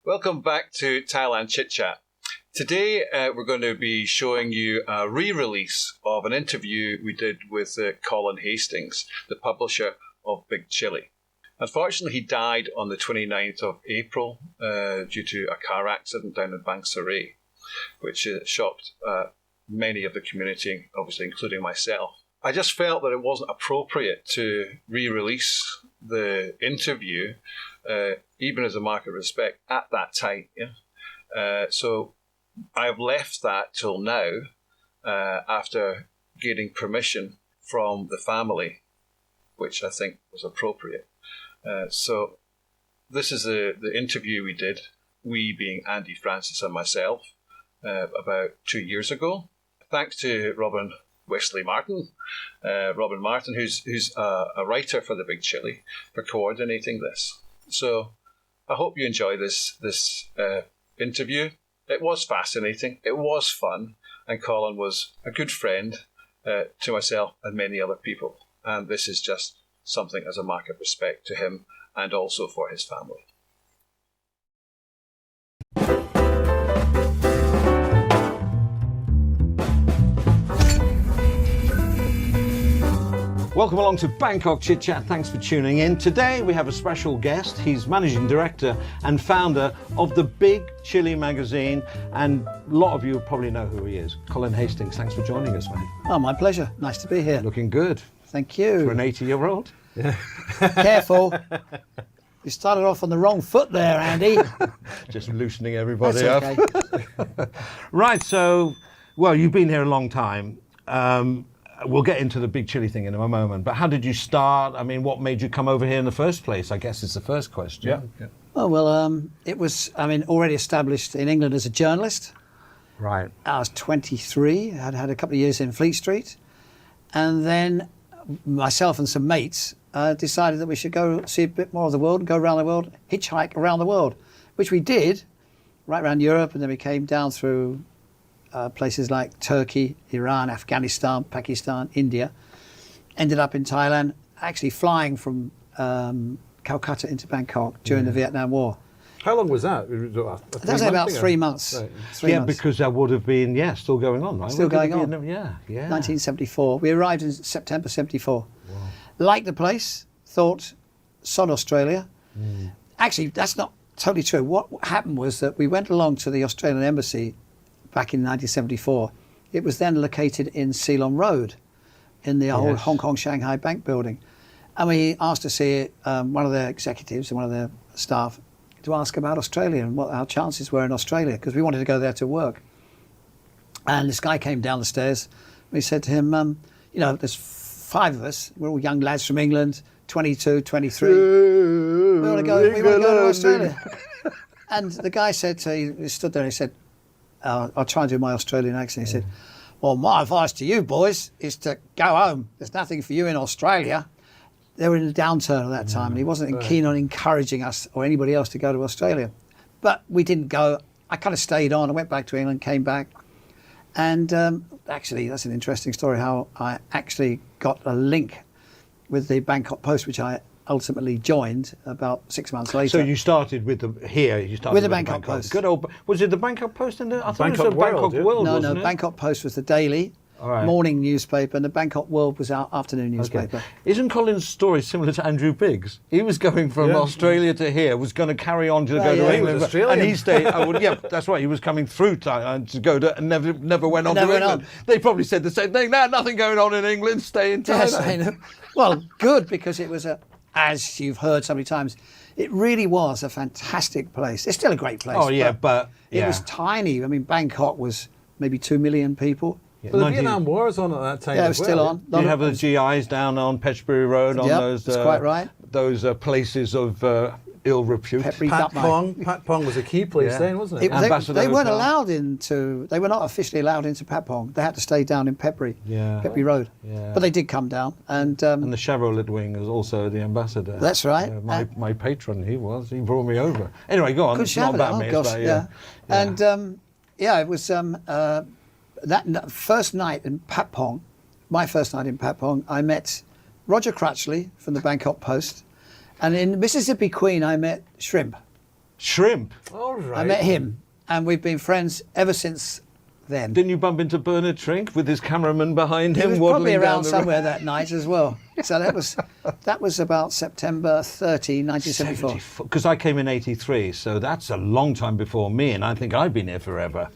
Welcome back to Thailand ChitChat. Today we're going to be showing you a re-release of an interview we did with Colin Hastings, the publisher of Big Chilli. Unfortunately, he died on the 29th of April due to a car accident down in Bang Saray, which shocked many of the community, obviously including myself. I just felt that it wasn't appropriate to re-release the interview, even as a mark of respect, at that time. So I have left that till now, after getting permission from the family, which I think was appropriate. So this is the interview we did, we being Andy, Francis and myself, about 2 years ago. Thanks to Robin Martin, who's a writer for the Big Chilli, for coordinating this. So I hope you enjoy this interview. It was fascinating, it was fun, and Colin was a good friend to myself and many other people. And this is just something as a mark of respect to him and also for his family. Welcome along to Bangkok Chit Chat. Thanks for tuning in. Today we have a special guest. He's managing director and founder of the Big Chilli magazine, and a lot of you probably know who he is. Colin Hastings, thanks for joining us, mate. Oh, my pleasure. Nice to be here. Looking good. Thank you. For an 80-year-old. Yeah. Careful. You started off on the wrong foot there, Andy. Just loosening everybody That's okay. up. Right, so, well, you've been here a long time. We'll get into the Big Chilli thing in a moment, but how did you start? I mean, what made you come over here in the first place? I guess it's the first question. Yeah. Oh, well, it was, already established in England as a journalist. Right. I was 23. I'd had a couple of years in Fleet Street. And then myself and some mates decided that we should go see a bit more of the world and go around the world, hitchhike around the world, which we did, right around Europe, and then we came down through places like Turkey, Iran, Afghanistan, Pakistan, India. Ended up in Thailand, actually flying from Calcutta into Bangkok during the Vietnam War. How long was that? That was about 3 months. Right. 3 months. Because that would have been, still going on, right? Still going on. Yeah. 1974. We arrived in September 74. Wow. Liked the place, thought, sod Australia. Actually, that's not totally true. What happened was that we went along to the Australian Embassy back in 1974. It was then located in Ceylon Road, in the old Hong Kong Shanghai Bank building. And we asked to see one of their executives and one of their staff to ask about Australia and what our chances were in Australia, because we wanted to go there to work. And this guy came down the stairs. We said to him, there's 5 of us. We're all young lads from England, 22, 23. We want to go to Australia. And the guy said, he stood there and he said, I'll try and do my Australian accent. He said, well, my advice to you boys is to go home. There's nothing for you in Australia. They were in a downturn at that time, and he wasn't keen on encouraging us or anybody else to go to Australia. But we didn't go. I kind of stayed on. I went back to England, came back. And actually, that's an interesting story, how I actually got a link with the Bangkok Post, which I ultimately joined about 6 months later. So you started with the Bangkok Post. Good old. Was it the Bangkok Post in there? I thought Bangkok it was the Bangkok World. No, wasn't it? Bangkok Post was the daily morning newspaper, and the Bangkok World was our afternoon newspaper. Okay. Isn't Colin's story similar to Andrew Biggs? He was going from Australia to here, was going to carry on to go to England, and he stayed. That's right. He was coming through Thailand to go to, and never went on to England. They probably said the same thing. No, nothing going on in England. Stay in Thailand. Well, good, because it was as you've heard so many times, it really was a fantastic place. It's still a great place. Oh yeah, but it was tiny. Bangkok was maybe 2 million people. But the Vietnam War was on at that time. Yeah, it was still on. You have the GIs down on Petchbury Road on those. That's quite right. Those places of ill repute. Pat Pong was a key place then, wasn't it? They weren't allowed into. They were not officially allowed into Pat Pong. They had to stay down in Petbury Road. Yeah. But they did come down, and the Chevrolet wing was also the ambassador. That's right. My patron, he brought me over. Anyway, go on. Good Chevrolet. And it was. That first night in Pat Pong, my first night in Pat Pong, I met Roger Crutchley from the Bangkok Post, and in Mississippi Queen I met Shrimp. Shrimp. All right. I met him, and we've been friends ever since then. Didn't you bump into Bernard Trink with his cameraman behind him? He was waddling probably down around the somewhere that night as well. So that was about September 30, 1974. Because I came in 83, so that's a long time before me, and I think I've been here forever.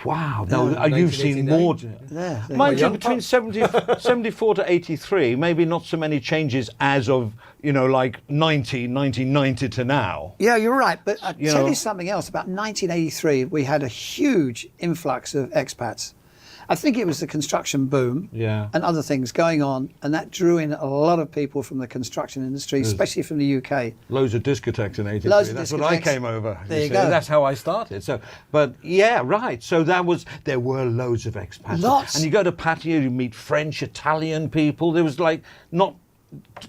Wow. No, you've seen more. Yeah. Mind you, between 74 to 83, maybe not so many changes as of, like 1990 to now. Yeah, you're right. But I'll tell you something else. About 1983, we had a huge influx of expats. I think it was the construction boom and other things going on, and that drew in a lot of people from the construction industry, especially from the UK. Loads of discotheques in 83. That's what I came over. There you go. That's how I started. So, but yeah, right. So there were loads of expats. Lots. And you go to patio, you meet French, Italian people. There was like not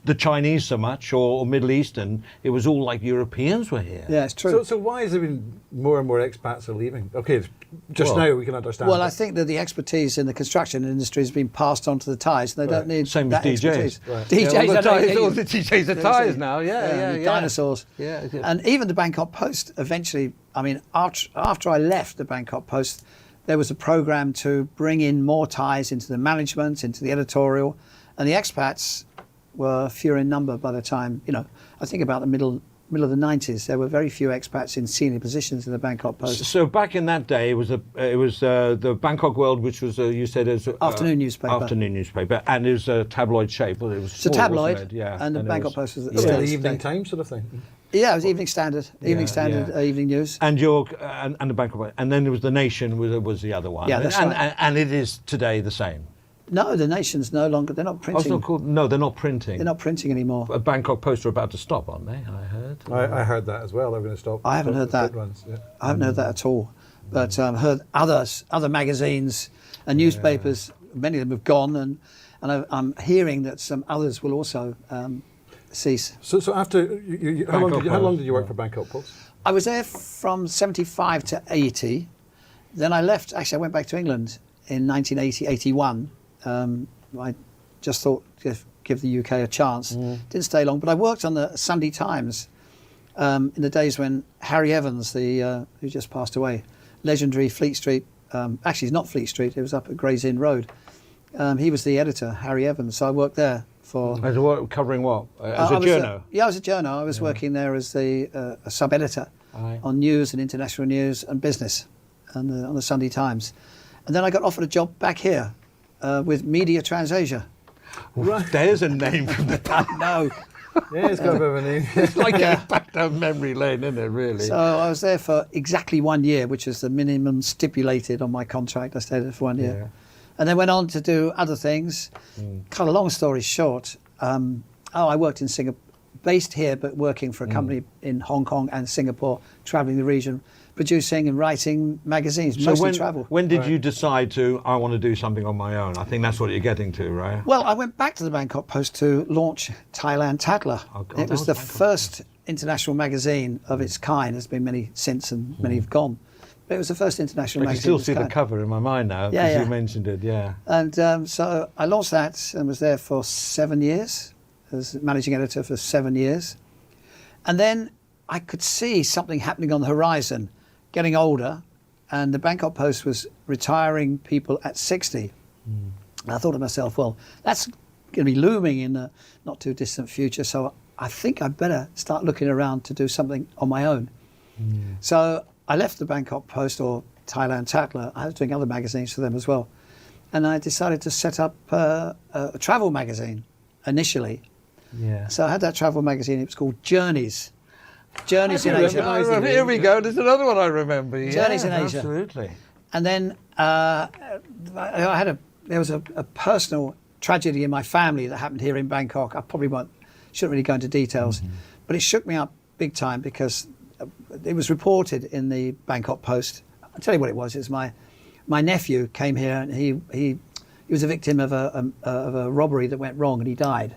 the Chinese so much or Middle Eastern. It was all like Europeans were here. Yeah, it's true. So why has there been more and more expats are leaving? Okay, now we can understand. Well, I think that the expertise in the construction industry has been passed on to the Thais. They don't need Same that with DJs. expertise. Right. DJs, all the DJs are Thais now. Yeah. Dinosaurs. Yeah. And even the Bangkok Post eventually, I mean, after I left the Bangkok Post, there was a program to bring in more Thais into the management, into the editorial, and the expats were fewer in number by the time, I think about the middle of the 90s. There were very few expats in senior positions in the Bangkok Post. So back in that day, it was the Bangkok World, which was you said as afternoon newspaper, and it was a tabloid shape. Well, it was it's small, a tabloid, wasn't it? Yeah, and the Bangkok Post was the Evening Times sort of thing. Yeah, it was Evening Standard, Evening News, and the Bangkok, and then there was the Nation was the other one. Yeah, that's right. And it is today the same. No, the Nation's no longer. They're not printing. No, they're not printing. They're not printing anymore. A Bangkok Post are about to stop, aren't they? I heard. I heard that as well. They're going to stop. I haven't heard that. I haven't heard that at all. But heard other magazines and newspapers. Many of them have gone, and I'm hearing that some others will also cease. So after how long did you work for Bangkok Post? I was there from 75 to 80. Then I left. Actually, I went back to England in 1981. I just thought give the UK a chance. Didn't stay long, but I worked on the Sunday Times in the days when Harry Evans, who just passed away, legendary Fleet Street. Actually, it's not Fleet Street. It was up at Gray's Inn Road. He was the editor, Harry Evans. So I worked there for. Covering what? As a journo? I was a journo. I was working there as a sub-editor on news and international news and business, and on the Sunday Times. And then I got offered a job back here with Media Transasia. Right. There's a name from the time. No. Yeah, it's got a bit of a name. It's like going back down memory lane, isn't it, really? So I was there for exactly 1 year, which is the minimum stipulated on my contract. I stayed there for 1 year. Yeah. And then went on to do other things. Cut a long story short, I worked in Singapore, based here, but working for a company in Hong Kong and Singapore, travelling the region, producing and writing magazines, mostly travel. When did you decide I want to do something on my own? I think that's what you're getting to, right? Well, I went back to the Bangkok Post to launch Thailand Tatler. It was the first international magazine of its kind. There's been many since and many have gone. But it was the first international magazine. I can still see the cover in my mind now, because you mentioned it, yeah. And so I launched that and was there for 7 years, as managing editor for 7 years. And then I could see something happening on the horizon, getting older, and the Bangkok Post was retiring people at 60. And I thought to myself, well, that's going to be looming in the not too distant future, so I think I'd better start looking around to do something on my own. So I left the Bangkok Post, or Thailand Tatler. I was doing other magazines for them as well. And I decided to set up a travel magazine initially. Yeah. So I had that travel magazine. It was called Journeys. Journeys in Asia. Here we go. There's another one I remember. Journeys in Asia. Absolutely. And then there was a personal tragedy in my family that happened here in Bangkok. I probably shouldn't really go into details, but it shook me up big time because it was reported in the Bangkok Post. I'll tell you what it was. It was my nephew came here, and he was a victim of a robbery that went wrong, and he died.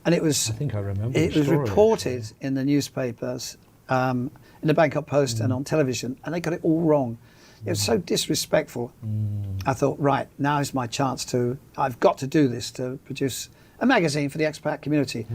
And it was. I think I remember. It was reported in the newspapers, in the Bangkok Post, and on television, and they got it all wrong. It was so disrespectful. I thought, right, now is my chance I've got to do this, to produce a magazine for the expat community.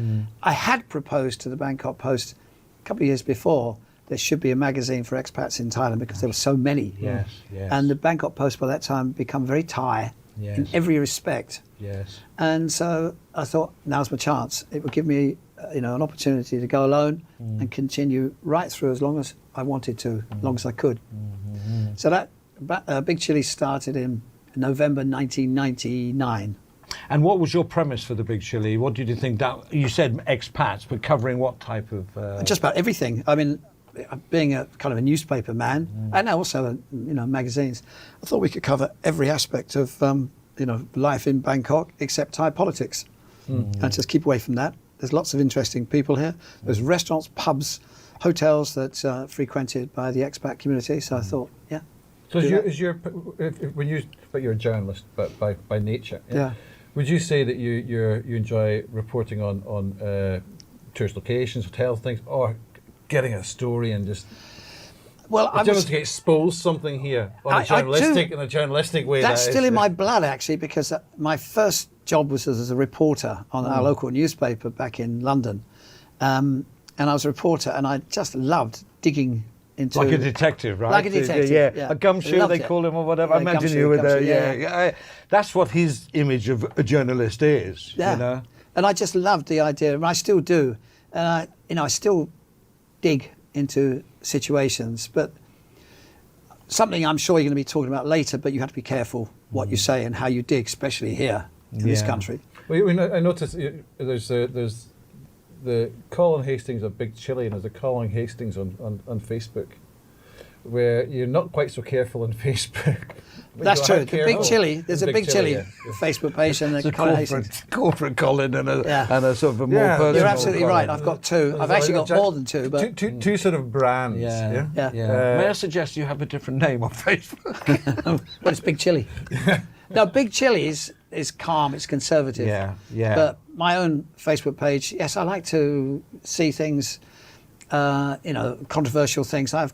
I had proposed to the Bangkok Post a couple of years before there should be a magazine for expats in Thailand because there were so many. Yes, yes. And the Bangkok Post by that time become very Thai in every respect. Yes. And so I thought, now's my chance. It would give me, an opportunity to go alone and continue right through as long as I wanted to, as long as I could. So that Big Chilli started in November 1999. And what was your premise for the Big Chilli? What did you think? You said expats, but covering what type of? Just about everything. I mean, being a kind of a newspaper man, and also magazines, I thought we could cover every aspect of life in Bangkok except Thai politics, and just keep away from that. There's lots of interesting people here. There's restaurants, pubs, hotels that are frequented by the expat community. So I thought, yeah. So but you're a journalist, but by nature. Yeah. Would you say that you enjoy reporting on tourist locations, hotels, things, or getting a story and just? Well, I was to expose something here in a journalistic way. That's still in my blood, actually, because my first job was as a reporter on our local newspaper back in London, and I was a reporter, and I just loved digging into like a detective, right? Like a detective, yeah. A gumshoe they call him or whatever. Yeah, I imagine gumshoe, you with gumshoe, that's what his image of a journalist is. Yeah. You know? And I just loved the idea, and I still do. And I still dig into situations, but something I'm sure you're going to be talking about later, but you have to be careful what you say and how you dig, especially here in this country. Well, I noticed there's the Colin Hastings of Big Chilli, and there's a Colin Hastings on Facebook, where you're not quite so careful on Facebook. That's true. The Big Chilli, there's a Big Chilli Facebook page and a Colin Hastings. Corporate Colin and a sort of a more personal. You're absolutely Colin. right. I've got two. I've actually got more than two. But two sort of brands. Yeah. May I suggest you have a different name on Facebook? Well, it's Big Chilli. No, Big Chilli is calm. It's conservative. Yeah. But my own Facebook page, yes, I like to see things, controversial things. I have,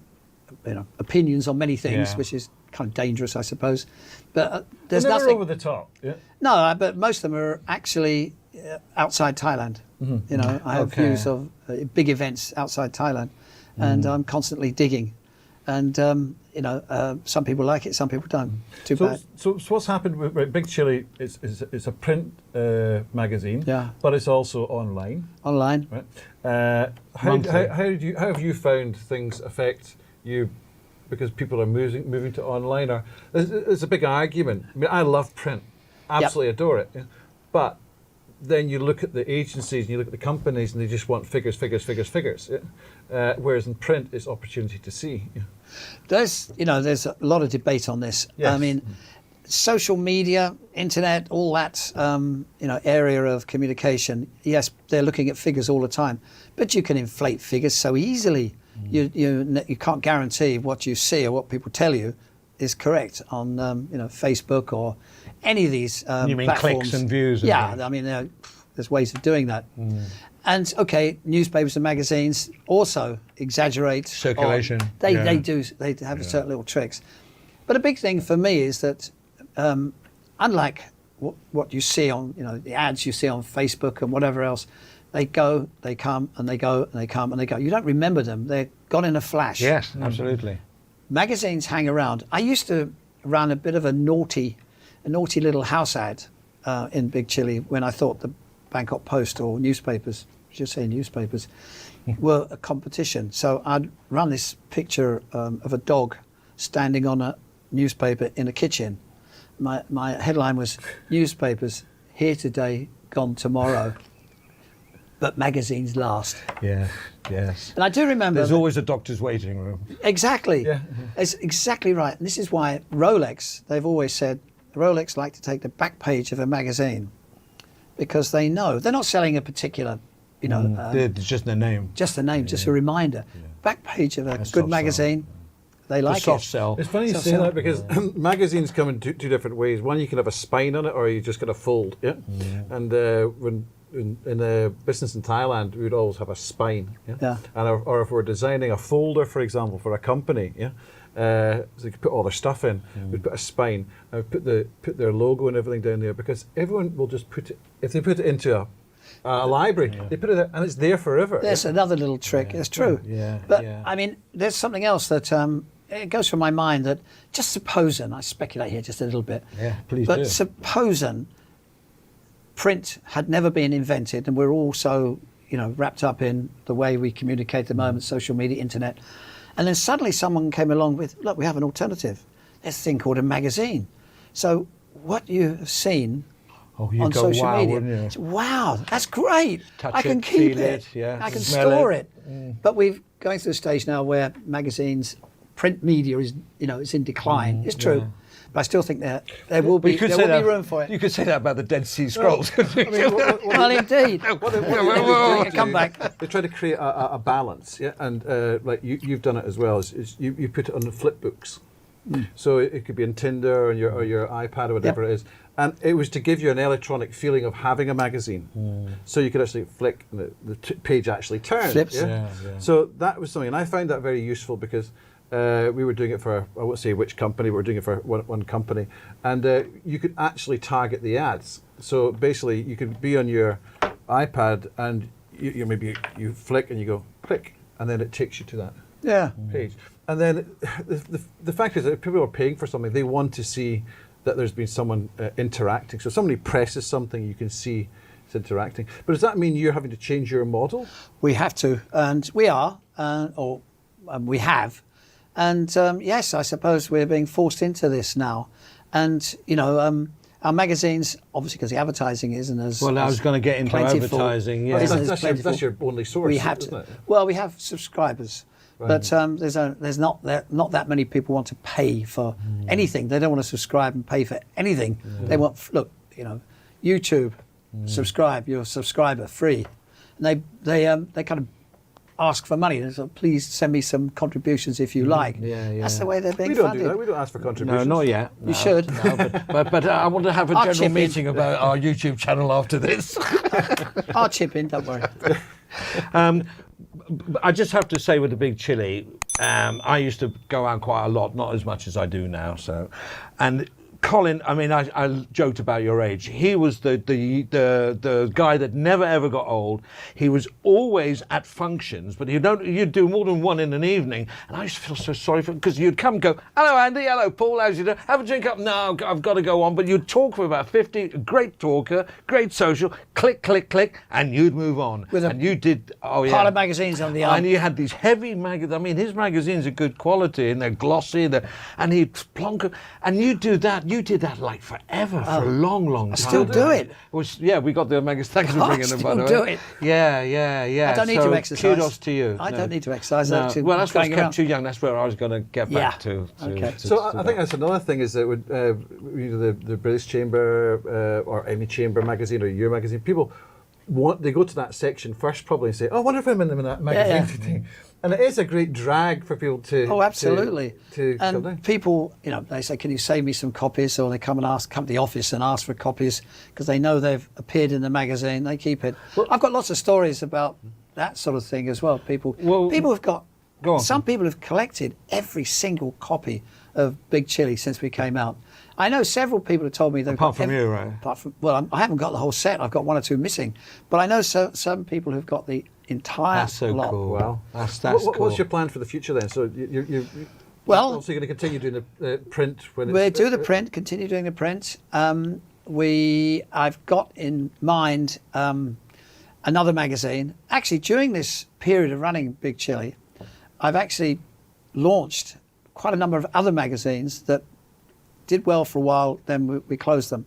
opinions on many things, which is kind of dangerous, I suppose. But there's never nothing over the top. Yeah. No, but most of them are actually outside Thailand. I have views of big events outside Thailand, and I'm constantly digging. And some people like it, some people don't. Too bad. So what's happened with Big Chilli? It's a print magazine, but it's also online. Online. Right. How have you found things affect you? Because people are moving to online, or there's a big argument. I mean, I love print, absolutely adore it, but then you look at the agencies and you look at the companies and they just want figures. Whereas in print, it's opportunity to see. There's a lot of debate on this. Yes. I mean, social media, internet, all that area of communication. Yes, they're looking at figures all the time, but you can inflate figures so easily. You can't guarantee what you see or what people tell you is correct on Facebook or any of these you mean platforms. Clicks and views? I mean there's ways of doing that. And newspapers and magazines also exaggerate circulation. They have certain little tricks. But a big thing for me is that unlike what you see on the ads you see on Facebook and whatever else, they go, they come, and they go, and they come, and they go. You don't remember them. They're gone in a flash. Yes, absolutely. Magazines hang around. I used to run a bit of a naughty little house ad in Big Chilli when I thought the Bangkok Post or newspapers, were a competition. So I'd run this picture of a dog standing on a newspaper in a kitchen. My headline was, "Newspapers, here today, gone tomorrow. But magazines last." Yeah, yes. And I do remember... There's always a doctor's waiting room. Exactly. Yeah. It's exactly right. And this is why Rolex, they've always said, Rolex like to take the back page of a magazine because they know they're not selling a particular, it's just the name. Just the name, just a reminder. Yeah. Back page of a good magazine, they like it. Soft sell. It's funny you say that because magazines come in two different ways. One, you can have a spine on it, or you just get a fold. Yeah. And when in the business in Thailand, we would always have a spine. Yeah. And or if we're designing a folder, for example, for a company, so you could put all their stuff in. We'd put a spine. And we'd put their logo and everything down there because everyone will just put it. If they put it into a library. They put it there, and it's there forever. There's another little trick. It's true. But I mean, there's something else that it goes through my mind that just supposing, I speculate here just a little bit. Yeah, please but do. Supposing print had never been invented, and we're all so wrapped up in the way we communicate at the moment, social media, internet, and then suddenly someone came along with, look, we have an alternative. There's a thing called a magazine. So what you have seen on social media, wow, that's great. I can keep it. I can store it. But we're going through a stage now where magazines, print media is, it's in decline. It's true. But I still think there will be room for it. You could say that about the Dead Sea Scrolls. Well, indeed. Come back. They try to create a balance, and like you've done it as well. Is you put it on the flip books, so it could be on Tinder or your iPad or whatever it is, and it was to give you an electronic feeling of having a magazine, so you could actually flick and the page actually turns. Flips. So that was something, and I found that very useful because. We were doing it for, I won't say which company, we were doing it for one company. And you could actually target the ads. So basically, you could be on your iPad and maybe you flick and you go, click, and then it takes you to that page. And then the fact is that if people are paying for something, they want to see that there's been someone interacting. So if somebody presses something, you can see it's interacting. But does that mean you're having to change your model? We have to, and we are, we have. And yes, I suppose we're being forced into this now. And, our magazines, obviously because the advertising isn't as well, I was going to get into advertising. Yeah, that's your only source, we have isn't it? Well, we have subscribers. Right. But there's not that many people want to pay for anything. They don't want to subscribe and pay for anything. They want, YouTube, subscribe, you're a subscriber, free. And they kind of ask for money. So please send me some contributions if you like. That's the way they're being funded. We don't do that. We don't ask for contributions. No, not yet. You should. No, but I want to have a general meeting about our YouTube channel after this. I'll chip in, don't worry. I just have to say with the Big Chilli, I used to go out quite a lot, not as much as I do now. And Colin, I mean, I joked about your age. He was the guy that never ever got old. He was always at functions, but you'd do more than one in an evening. And I used to feel so sorry for him because you'd come and go, hello Andy, hello Paul, how's you doing? Have a drink up? No, I've got to go on. But you'd talk for about 50, great talker, great social, click, click, click, and you'd move on. And you did, pile of magazines on the arm. And you had these heavy magazines. I mean, his magazines are good quality and they're glossy, and he'd plonk them. And you do that. You did that like forever, for a long, long time. I still do it. We got the magazine. Thanks for bringing them, by the way. I still do it. Yeah. I don't need to exercise. Kudos to you. I don't need to exercise. No. Well, that's what's kept you young. That's where I was going to get back to. Okay. So I think that's another thing is that with the British Chamber or any chamber magazine or your magazine, people they go to that section first probably and say, oh, I wonder if I'm in that magazine today. And it is a great drag for people to. Oh, absolutely. And people, they say, "Can you save me some copies?" Or they come to the office and ask for copies because they know they've appeared in the magazine. They keep it. Well, I've got lots of stories about that sort of thing as well. People have got. Go on. Some people have collected every single copy of Big Chilli since we came out. I know several people have told me they've apart from you, right? I haven't got the whole set. I've got one or two missing, but I know some people who've got the entire That's so lot. Cool. Wow, that's cool. What's your plan for the future then? So you're also going to continue doing the print when we'll do the print. Continue doing the print. I've got in mind another magazine. Actually, during this period of running Big Chilli, I've actually launched quite a number of other magazines that did well for a while, then we closed them.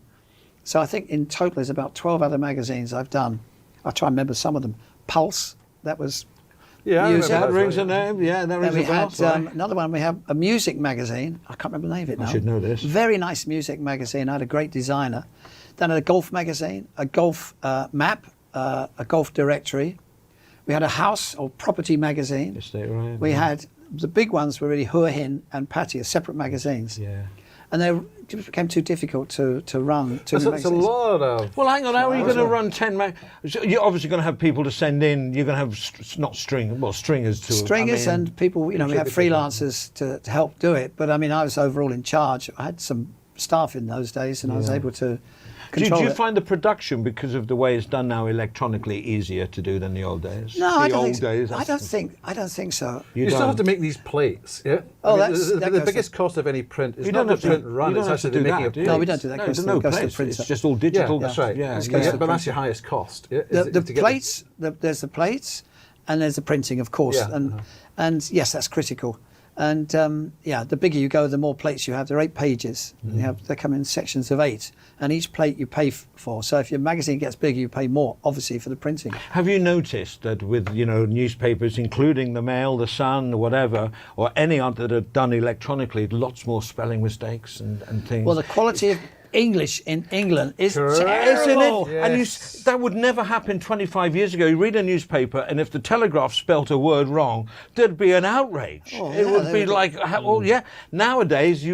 So I think in total there's about 12 other magazines I've done. I'll try and remember some of them. Pulse, that was music. That rings a name. Yeah, that rings a bell. We had another one, we have a music magazine. I can't remember the name of it now. I should know this. Very nice music magazine. I had a great designer. Then a golf magazine, a golf map, a golf directory. We had a house or property magazine. We had, the big ones were really Hua Hin and Patty, separate magazines. Yeah. And they became too difficult to run. It's a lot of. Well, hang on. How are you going to run 10 You're obviously going to have people to send in. You're going to have stringers to. Stringers and people. We have freelancers to help do it. But I mean, I was overall in charge. I had some staff in those days, and I was able to control Do you it. find the production, because of the way it's done now electronically, easier to do than the old days? No, I don't think. Days, I don't think so. You still have to make these plates, yeah? Oh, the biggest cost of any print is not the print run, it's actually the making of plates. No, we don't do that. No, there's no plates. It's just all digital. Yeah, that's right. Yeah, but that's your highest cost. Yeah? The plates, there's the plates, and there's the printing, of course. Yeah. And yes, that's critical. And the bigger you go, the more plates you have. There are 8 pages. They come in sections of 8, and each plate you pay for. So if your magazine gets bigger, you pay more, obviously, for the printing. Have you noticed that with newspapers, including the Mail, the Sun, whatever, or any other that are done electronically, lots more spelling mistakes and things? Well, the quality of English in England is isn't terrible. it? Yes. And that would never happen 25 years ago. You read a newspaper, and if the Telegraph spelt a word wrong, there'd be an outrage. It would be like, Nowadays,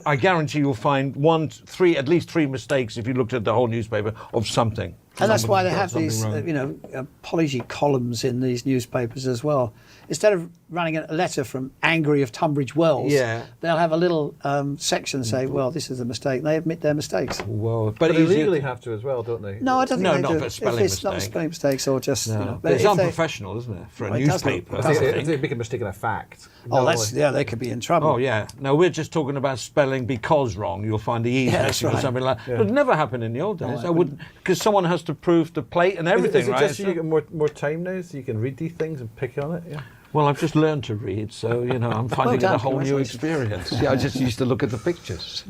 I guarantee you'll find at least three mistakes if you looked at the whole newspaper of something. And that's why they have these, apology columns in these newspapers as well. Instead of running a letter from Angry of Tunbridge Wells, they'll have a little section say, well, this is a mistake. They admit their mistakes. Well, but they legally have to as well, don't they? No, I don't think they do. No, not for spelling mistakes. Not spelling mistakes or just... it's unprofessional, isn't it, for a newspaper? If they make a mistake in a fact. They could be in trouble. Oh, yeah. No, we're just talking about spelling because wrong. You'll find the E section or something like that. But it never happened in the old days. I wouldn't, because someone has to prove the plate and everything, right? Is it just so you get more time now, so you can read these things and pick on it? Yeah. Well, I've just learned to read, so I'm finding it a whole new experience. I just used to look at the pictures,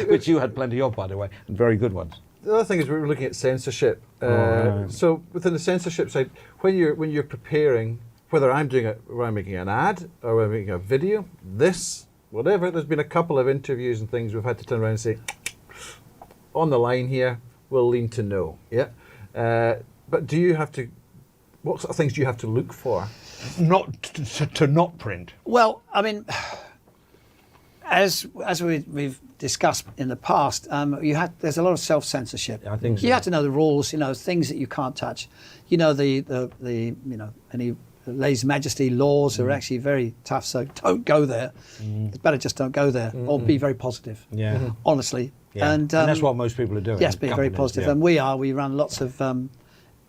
which you had plenty of, by the way, and very good ones. The other thing is we were looking at censorship. So within the censorship side, when you're preparing, whether I'm making an ad or I'm making a video, whatever. There's been a couple of interviews and things we've had to turn around and say, on the line here, we'll lean to no. Yeah. But do you have to? What sort of things do you have to look for? Not to not print. Well, I mean, as we've discussed in the past, there's a lot of self-censorship. I think so. You have to know the rules. Things that you can't touch. Any lèse majesty laws are actually very tough. So don't go there. It's better just don't go there, or be very positive. Yeah. Honestly. Yeah. And that's what most people are doing. Yes, being very positive, and we run lots of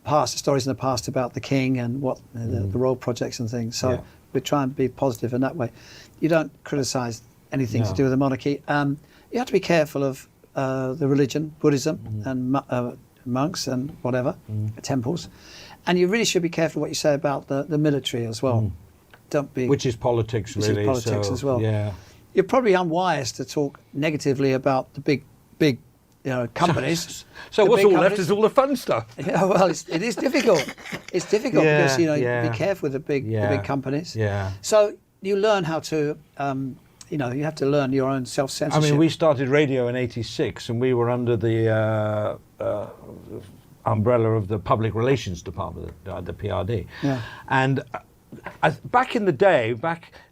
past stories in the past about the king and what the royal projects and things. So we try and be positive in that way. You don't criticise anything to do with the monarchy. You have to be careful of the religion, Buddhism, and monks and whatever, temples. And you really should be careful what you say about the military as well. Don't be. Which is politics, really. Which is politics as well. Yeah. You're probably unwise to talk negatively about the big companies. So what's all left is all the fun stuff. Yeah, well, it is difficult. It's difficult because you be careful with the big companies. Yeah. So you learn how to, you have to learn your own self-censorship. I mean, we started radio in '86, and we were under the umbrella of the Public Relations Department, the PRD. Yeah. And back in the day,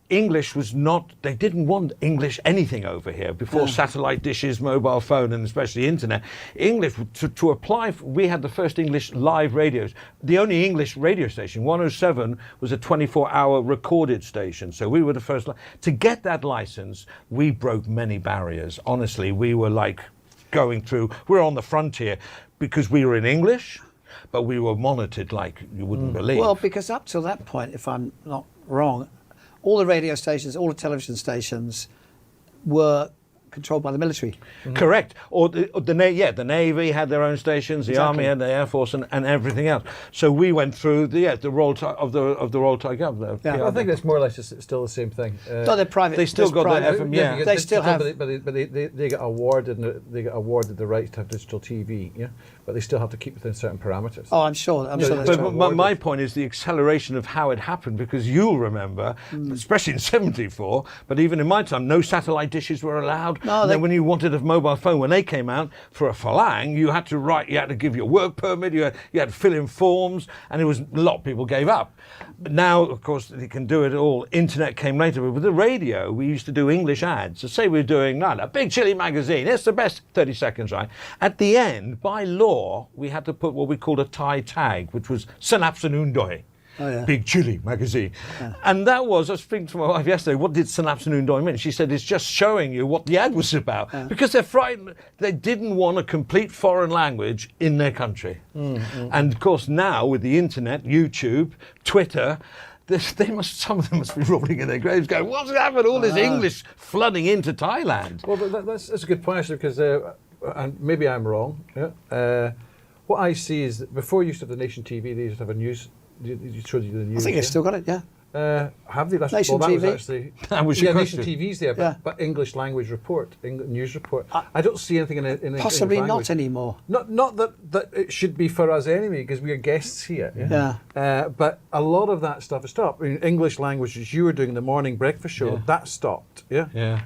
English was not, they didn't want English anything over here before satellite dishes, mobile phone, and especially internet. English, to apply, we had the first English live radios. The only English radio station, 107, was a 24-hour recorded station. So we were the first. To get that license, we broke many barriers. Honestly, we were like going through, we're on the frontier because we were in English, but we were monitored like you wouldn't believe. Well, because up till that point, if I'm not wrong, all the radio stations, all the television stations were controlled by the military. Correct. Or the Navy had their own stations, the Army had the Air Force, and everything else. So we went through the Royal of the Royal Thai government. Yeah, I think it's more or less just still the same thing. No, they're private. They still got their FM. Yeah, they still have. But they get awarded the rights to have digital TV. Yeah, but they still have to keep within certain parameters. Oh, I'm sure. But my point is the acceleration of how it happened, because you'll remember, especially in '74, but even in my time, no satellite dishes were allowed. No, and then when you wanted a mobile phone, when they came out for a falang, you had to give your work permit, you had to fill in forms, and a lot of people gave up. But now, of course, they can do it all. Internet came later, but with the radio, we used to do English ads. So say we're doing a Big Chilli magazine, it's the best 30 seconds, right? At the end, by law, we had to put what we called a Thai tag, which was Sanap Sanundoi. Big Chilli magazine. And that was, I was speaking to my wife yesterday, what did Synapse and Undoing mean? She said, it's just showing you what the ad was about. Because they're frightened. They didn't want a complete foreign language in their country. And of course now with the internet, YouTube, Twitter, some of them must be rolling in their graves going, what's happened? All this English flooding into Thailand. Well, that's a good point, actually, because and maybe I'm wrong. What I see is that before you used to have the Nation TV, they used to have a news. You showed you the news. I think they've still got it, yeah. Have they? Nation TV. Was actually, Nation TV's there, but English language report, news report. I don't see anything in possibly English not anymore. Not that it should be for us anyway, because we are guests here. But a lot of that stuff has stopped. I mean, English language, as you were doing the morning breakfast show, that stopped.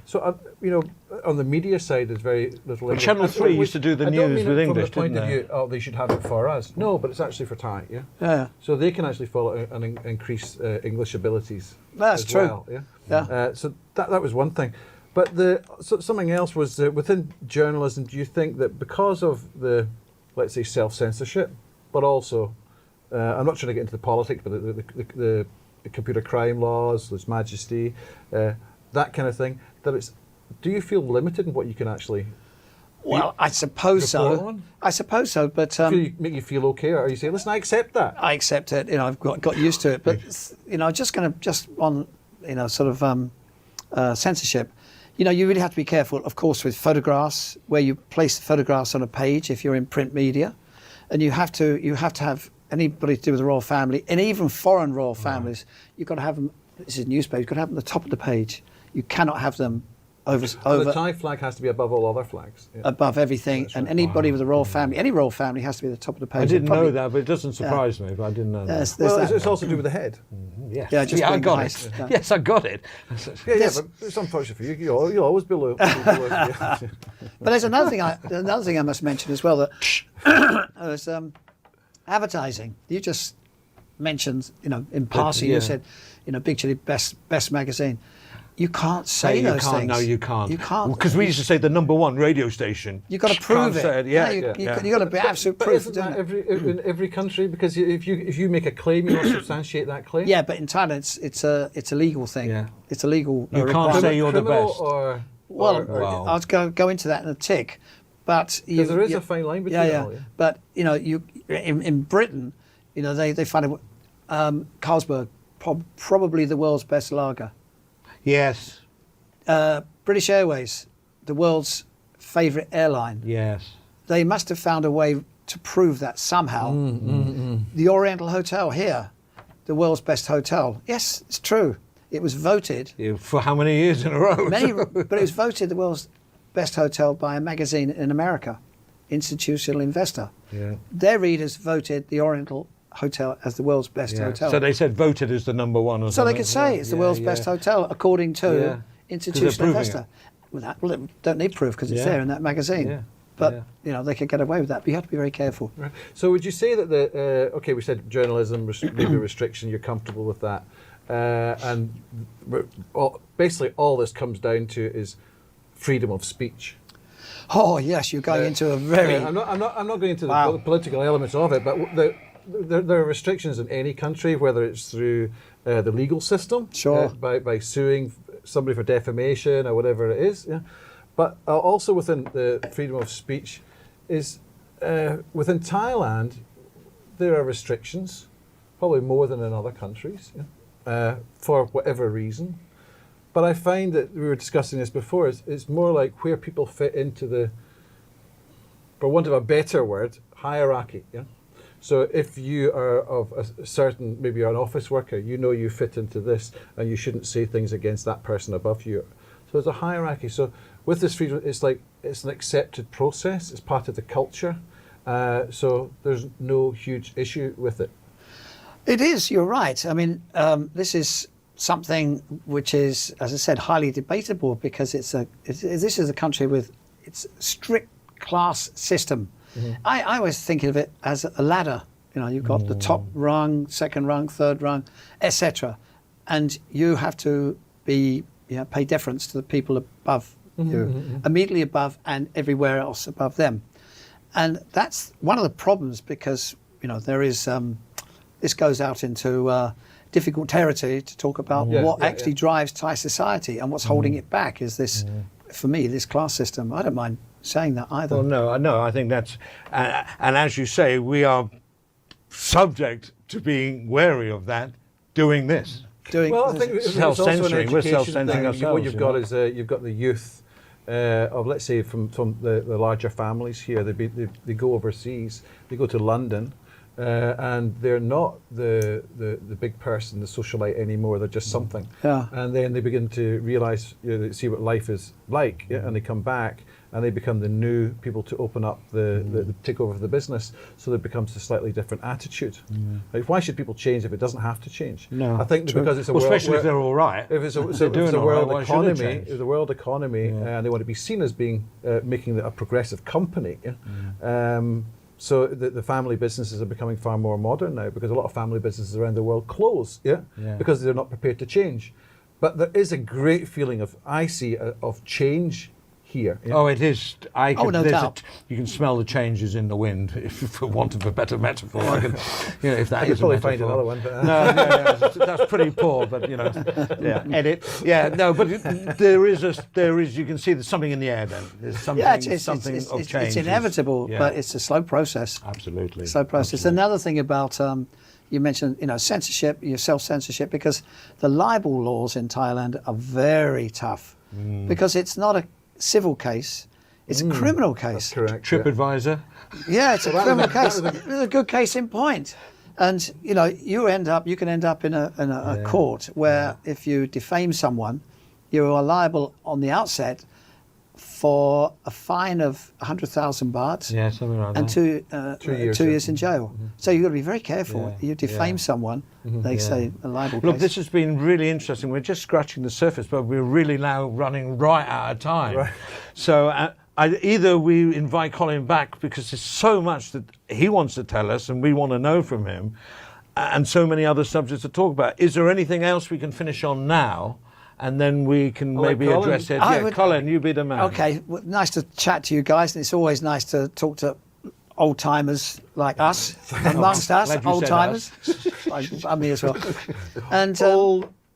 So on the media side, there's very little. But Channel 3 used to do the news with English, from the point didn't they? of view, they should have it for us. No, but it's actually for Thai. So they can actually follow and increase English abilities. That's true. Well, so that was one thing, but something else was within journalism. Do you think that because of the, let's say, self-censorship, but also, I'm not trying to get into the politics, but the computer crime laws, His Majesty, that kind of thing, do you feel limited in what you can actually? Well, I suppose so. I suppose so, but make you feel okay, or you say, "Listen, I accept that." I accept it. I've got used to it. But just on sort of censorship. You really have to be careful, of course, with photographs, where you place the photographs on a page if you're in print media, and you have to have anybody to do with the royal family, and even foreign royal families. You've got to have them. This is newspaper. You've got to have them at the top of the page. You cannot have them over. The Thai flag has to be above all other flags. Above everything, and anybody with a royal family, any royal family has to be at the top of the page. I didn't know that, but it doesn't surprise me. But I didn't know that. It's also to do with the head. Yes, I got it. Yes, I got it. But it's unfortunate for you. You'll always be loyal. But there's another thing I must mention as well, that was advertising. You just mentioned, in passing, you said, Big Chilli best magazine. You can't say those things. No, you can't. You can't. Because we used to say the #1 radio station. You've got to prove it. You've got to be absolute proof. Isn't that in every country? Because if you make a claim, you must substantiate that claim. Yeah, but in Thailand, it's a legal thing. Yeah. It's a legal. You can't say you're the best. I'll go into that in a tick. But because there is a fine line between all. Yeah. But in Britain, they find it. Carlsberg, probably the world's best lager. Yes. British Airways, the world's favourite airline. Yes. They must have found a way to prove that somehow. The Oriental Hotel here, the world's best hotel. Yes, it's true. It was voted. For how many years in a row? But it was voted the world's best hotel by a magazine in America, Institutional Investor. Yeah. Their readers voted the Oriental Hotel as the world's best hotel. So they said voted as the #1 or something. So they could say it's the world's best hotel according to Institutional Investor. Well, they don't need proof because it's there in that magazine. Yeah. But they could get away with that. But you have to be very careful. Right. So would you say that we said journalism, maybe restriction, you're comfortable with that, and basically all this comes down to is freedom of speech. Oh yes, you're going into a very. I'm not going into the political elements of it, but there are restrictions in any country, whether it's through the legal system, by suing somebody for defamation or whatever it is, but also within the freedom of speech is within Thailand there are restrictions, probably more than in other countries, for whatever reason. But I find that we were discussing this before. It's more like where people fit into the, for want of a better word, hierarchy. So if you are of a certain, maybe you're an office worker, you fit into this, and you shouldn't say things against that person above you. So there's a hierarchy. So with this freedom, it's like it's an accepted process. It's part of the culture. So there's no huge issue with it. It is. You're right. I mean, this is something which is, as I said, highly debatable because this is a country with its strict class system. I always think of it as a ladder. You've got the top rung, second rung, third rung, etc., and you have to pay deference to the people above you, immediately above, and everywhere else above them. And that's one of the problems because there is this goes out into difficult territory to talk about what actually drives Thai society and what's holding it back. Is this, for me, this class system? I don't mind saying that either. Well, no, I think that's, and as you say, we are subject to being wary of that, doing this. Well, I think it's also an education we're self-censoring ourselves. What you've got is you've got the youth of, let's say, from the larger families here. They go overseas, they go to London, and they're not the big person, the socialite anymore. They're just something. Yeah. And then they begin to realise, they see what life is like, and they come back and they become the new people to open up the take over the business. So there becomes a slightly different attitude. Like, why should people change if it doesn't have to change? No, I think because it's a world, especially if they're all right. If it's a world economy, and they want to be seen as being making it a progressive company. So the family businesses are becoming far more modern now, because a lot of family businesses around the world close, because they're not prepared to change. But there is a great feeling of change here. Oh, it is. No doubt. You can smell the changes in the wind, for want of a better metaphor. If that I is could probably a metaphor. find another one. But, that's pretty poor. But edit. Yeah, no, but there is. You can see there's something in the air. Then there's something. Yeah, of change. It's inevitable, but it's a slow process. Absolutely. Slow process. Absolutely. Another thing about you mentioned, censorship, your self-censorship, because the libel laws in Thailand are very tough, because it's not a civil case, it's a criminal case. That's correct. TripAdvisor. Yeah, it's a criminal case. It's a good case in point. And you can end up in a court where if you defame someone, you are liable on the outset for a fine of 100,000 baht, Yeah, something like and that. 2 years in jail. So you've got to be very careful. You defame someone, they say a libel Look, case. this has been really interesting. We're just scratching the surface, but we're really now running right out of time. Right. So either we invite Colin back, because there's so much that he wants to tell us and we want to know from him, and so many other subjects to talk about. Is there anything else we can finish on now? And then we can maybe address it. Colin, you be the man. Okay, well, nice to chat to you guys, and it's always nice to talk to old timers like us, amongst us, old timers. I me as well. And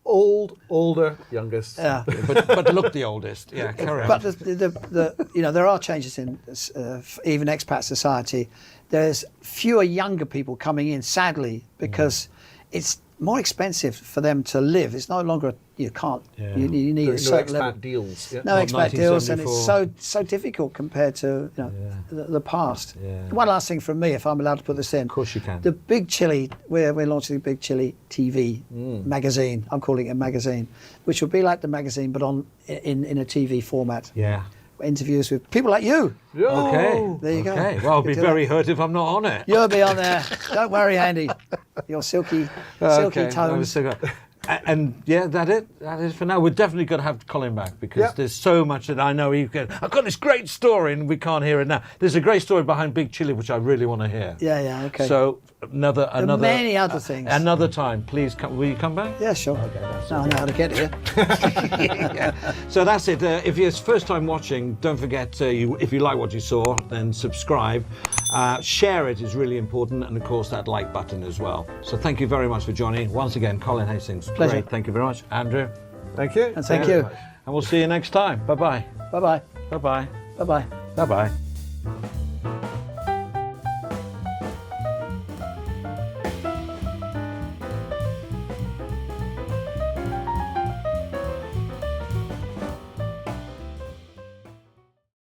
older, youngest. Yeah, but look the oldest. Yeah, correct. but there are changes in even expat society. There's fewer younger people coming in, sadly, because it's more expensive for them to live. It's no longer you need a certain level. Deals. Yeah. No expat deals, and it's so difficult compared to the past. Yeah. One last thing from me, if I'm allowed to put this in. Of course you can. The Big Chilli, we're launching the Big Chilli TV magazine. I'm calling it a magazine, which will be like the magazine but in a TV format. Yeah. Interviews with people like you. Okay. There you go. Okay. Well, I'll be very hurt if I'm not on it. You'll be on there. Don't worry, Andy. Your silky tones. And that is for now. We're definitely going to have Colin back, because there's so much that I know I've got this great story and we can't hear it now. There's a great story behind Big Chilli which I really want to hear. Yeah, okay. So another many other things. Another time, please come. Will you come back? Yeah, sure. Okay, now I know how to get here. Yeah. So that's it. If you're first time watching, don't forget, if you like what you saw, then subscribe. Share it is really important, and of course that like button as well. So thank you very much for joining. Once again, Colin Hastings. Pleasure. Great. Thank you very much. Andrew. Thank you. And thank you. And we'll see you next time. Bye-bye. Bye-bye. Bye-bye. Bye-bye. Bye-bye.